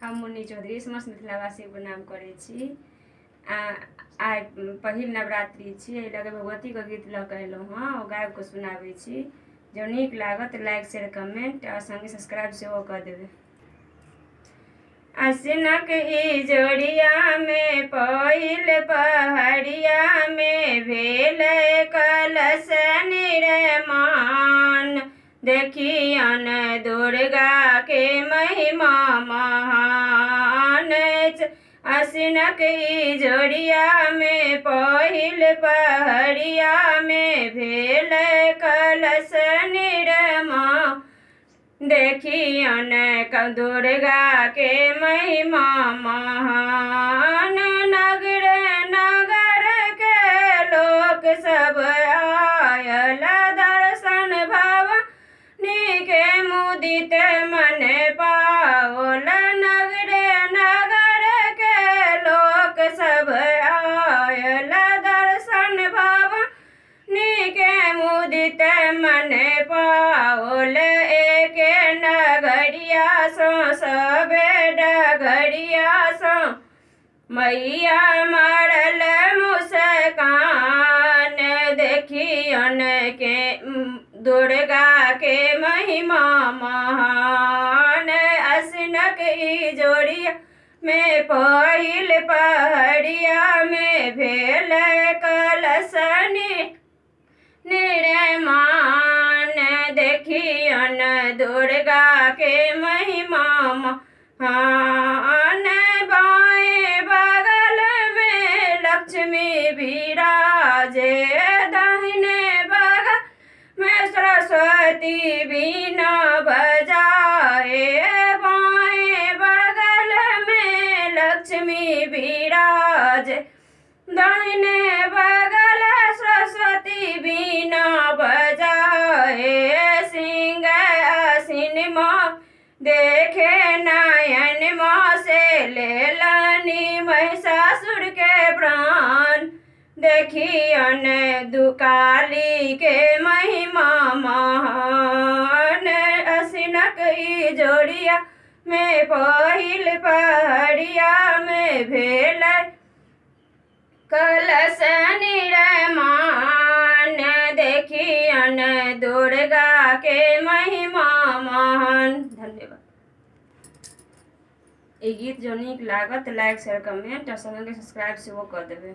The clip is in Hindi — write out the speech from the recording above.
हम मुन्नी चौधरी समस्त मिथिलावासी प्रणाम करै छी। आइ पहिल नवरात्रि छी, एहि लगे भगवतीके गीत लऽ कऽ अयलहुँ हँ। ओ गाबि कऽ सुनाबै छी। जँ नीक लागत तऽ लाइक शेयर कमेंट आ संगे सब्सक्राइब सेहो कऽ देबै। आसिनक ई जोड़ियामे पहिल पहरियामे भेलै कलश निर्माण। देखियन दुर्गाके महिमा महान। आसिनक ई जोड़ियामे पहिल पहरियामे भेलै कलश निर्माण। देखियन दुर्गाके महिमा महान। नगर नगरके लोक सब आयल दर्शन भवानीके मुदित मन पाओल। नगर नगरके लोक सब आयल दर्शन भवानीके मुदित मन पाओल। सबे डगरिया सँ मैया मरल मुस्कान। देखियन के दुर्गाके महिमा महान। आसिनक ई जोड़ियामे पहिल पहरियामे भेलै कलश निर्माण। देखियन दुर्गाके महिमा महान। बाएं बगलमे लक्ष्मी विराजे, दाहिने बगलमे सरस्वती बीना बजाए। बाएं बगलमे लक्ष्मी विराजे, दाहिने बगल सरस्वती बीना बजाए। सिंह आसीन माँ देखे नयन माँ से लेलनि महिषासुरके प्राण। देखियन कालीके महिमा महान। आसिनक ई जोड़ियामे पहिल पहरियामे भेलै कलश निर्माण। देखियन दुर्गाके महिमा महान। धन्यवाद। ई गीत जो नीक लागत लाइक शेयर कमेंट आ संगे सब्सक्राइब सेहो कऽ देबै।